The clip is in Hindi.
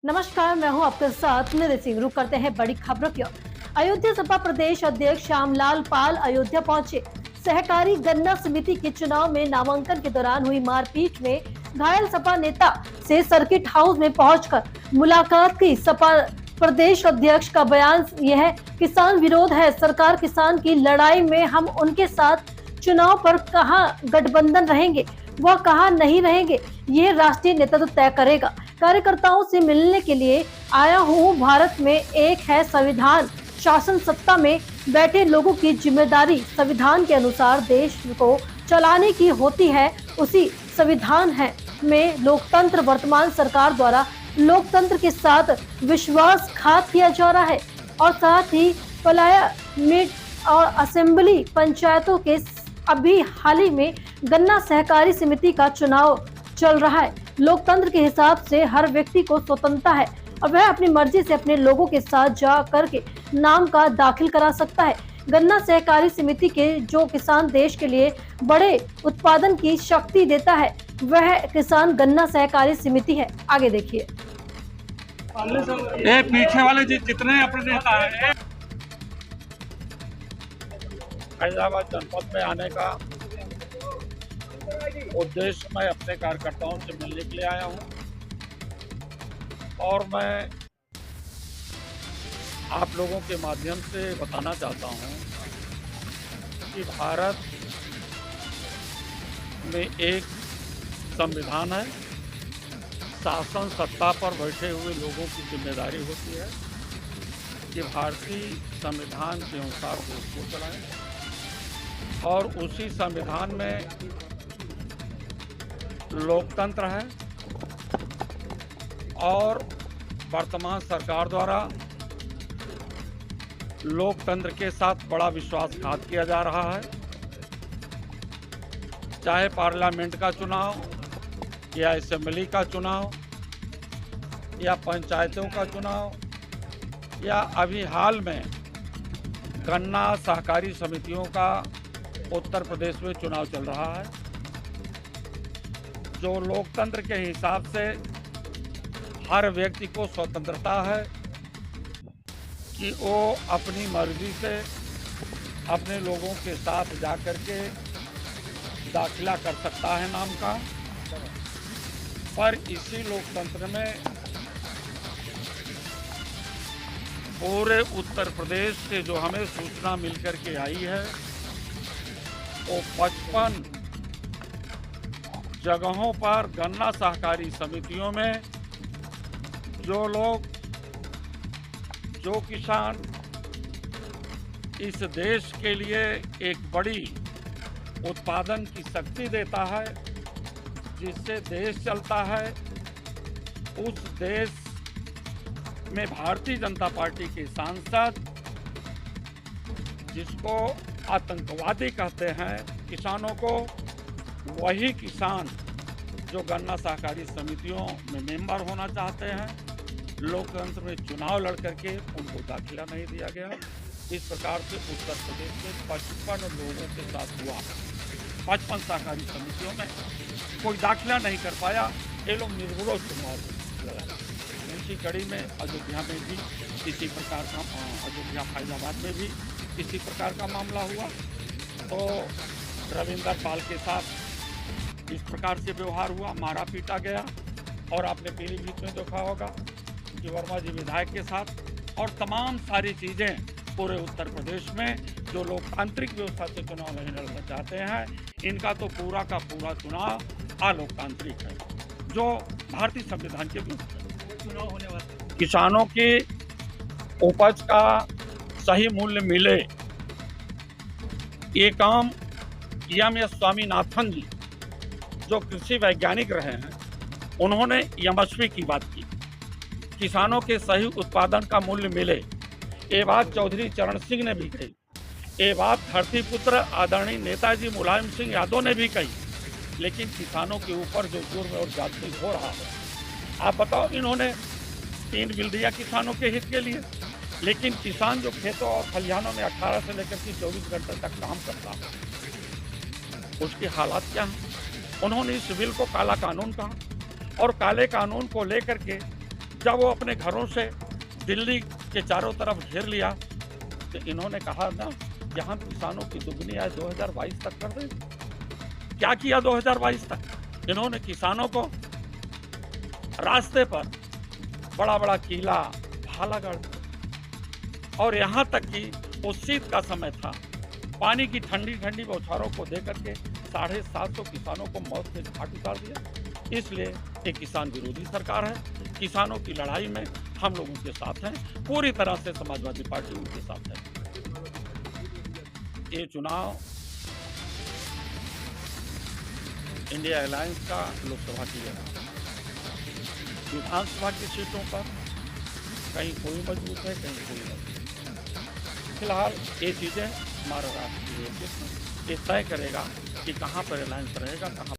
नमस्कार, मैं हूं आपके साथ निधि सिंह। रुक करते हैं बड़ी खबरों की ओर। अयोध्या सपा प्रदेश अध्यक्ष श्यामलाल पाल अयोध्या पहुंचे। सहकारी गन्ना समिति के चुनाव में नामांकन के दौरान हुई मारपीट में घायल सपा नेता से सर्किट हाउस में पहुंचकर मुलाकात की। सपा प्रदेश अध्यक्ष का बयान यह है, किसान विरोध है सरकार, किसान की लड़ाई में हम उनके साथ। चुनाव पर कहां गठबंधन रहेंगे वह कहां नहीं रहेंगे, ये राष्ट्रीय नेतृत्व तय करेगा। कार्यकर्ताओं से मिलने के लिए आया हूँ। भारत में एक है संविधान, शासन सत्ता में बैठे लोगों की जिम्मेदारी संविधान के अनुसार देश को चलाने की होती है। उसी संविधान है में लोकतंत्र, वर्तमान सरकार द्वारा लोकतंत्र के साथ विश्वासघात किया जा रहा है और साथ ही पार्लियामेंट और असेंबली पंचायतों के अभी हाल ही में गन्ना सहकारी समिति का चुनाव चल रहा है। लोकतंत्र के हिसाब से हर व्यक्ति को स्वतंत्रता है और वह अपनी मर्जी से अपने लोगों के साथ जा करके नाम का दाखिल करा सकता है। गन्ना सहकारी समिति के जो किसान देश के लिए बड़े उत्पादन की शक्ति देता है वह किसान गन्ना सहकारी समिति है। आगे देखिए। ये पीछे वाले जितने अपने नेता है, फैजाबाद जनपद में आने का उद्देश्य मैं अपने कार्यकर्ताओं से मिलने के लिए आया हूं और मैं आप लोगों के माध्यम से बताना चाहता हूं कि भारत में एक संविधान है, शासन सत्ता पर बैठे हुए लोगों की जिम्मेदारी होती है कि भारतीय संविधान के अनुसार देश को चलाएं और उसी संविधान में लोकतंत्र है और वर्तमान सरकार द्वारा लोकतंत्र के साथ बड़ा विश्वासघात किया जा रहा है। चाहे पार्लियामेंट का चुनाव या असेंबली का चुनाव या पंचायतों का चुनाव या अभी हाल में गन्ना सहकारी समितियों का उत्तर प्रदेश में चुनाव चल रहा है, जो लोकतंत्र के हिसाब से हर व्यक्ति को स्वतंत्रता है कि वो अपनी मर्जी से अपने लोगों के साथ जाकर के दाखिला कर सकता है नाम का। पर इसी लोकतंत्र में पूरे उत्तर प्रदेश से जो हमें सूचना मिलकर के आई है वो 55 जगहों पर गन्ना सहकारी समितियों में जो किसान इस देश के लिए एक बड़ी उत्पादन की शक्ति देता है, जिससे देश चलता है, उस देश में भारतीय जनता पार्टी के सांसद, जिसको आतंकवादी कहते हैं किसानों को, वही किसान जो गन्ना सहकारी समितियों में मेंबर होना चाहते हैं, लोकतंत्र में चुनाव लड़ करके उनको दाखिला नहीं दिया गया। इस प्रकार से उत्तर प्रदेश में 55 लोगों के साथ हुआ। 55 सहकारी समितियों में कोई दाखिला नहीं कर पाया, ये लोग निर्विरोध चुनाव लड़ा। इसी कड़ी में अयोध्या में भी इसी प्रकार का, अयोध्या फैजाबाद में भी इसी प्रकार का मामला हुआ। तो रविंदर पाल के साथ इस प्रकार से व्यवहार हुआ, मारा पीटा गया। और आपने पीलीभीत में देखा होगा कि वर्मा जी विधायक के साथ, और तमाम सारी चीज़ें पूरे उत्तर प्रदेश में जो लोकतांत्रिक व्यवस्था से चुनाव नहीं लड़ना चाहते हैं, इनका तो पूरा का पूरा चुनाव अलोकतांत्रिक है, जो भारतीय संविधान के विरुद्ध चुनाव होने वाला। किसानों की उपज का सही मूल्य मिले, ये काम एम.एस. स्वामीनाथन जी जो कृषि वैज्ञानिक रहे हैं, उन्होंने एमएसपी की बात की, किसानों के सही उत्पादन का मूल्य मिले। ये बात चौधरी चरण सिंह ने भी कही, ये बात धरती पुत्र आदरणीय नेताजी मुलायम सिंह यादव ने भी कही। लेकिन किसानों के ऊपर जो जुर्म और जाति हो रहा है, आप बताओ, इन्होंने 3 बिल दिया किसानों के हित के लिए, लेकिन किसान जो खेतों और खलिहानों में 18 से लेकर के 24 घंटे तक काम करता है, उसकी हालात क्या है? उन्होंने इस बिल को काला कानून कहा और काले कानून को लेकर के जब वो अपने घरों से दिल्ली के चारों तरफ घेर लिया तो इन्होंने कहा ना कि हम किसानों की दुगनी आय 2022 तक कर देंगे। क्या किया 2022 तक? इन्होंने किसानों को रास्ते पर बड़ा बड़ा कीला भाला गाड़ दिया और यहाँ तक कि वो शीत का समय था, पानी की ठंडी ठंडी बौछारों को देकर के 750 किसानों को मौत के घाट उतार दिया। इसलिए एक किसान विरोधी सरकार है। किसानों की लड़ाई में हम लोग उनके साथ हैं, पूरी तरह से समाजवादी पार्टी उनके साथ है। ये चुनाव इंडिया अलायंस का लोकसभा की है। विधानसभा की सीटों पर कहीं कोई मजबूत है, कहीं कोई मजबूत है। फिलहाल ये चीज़ें हमारा राष्ट्रीय ये तय करेगा कि कहाँ पर अलायंस रहेगा, कहाँ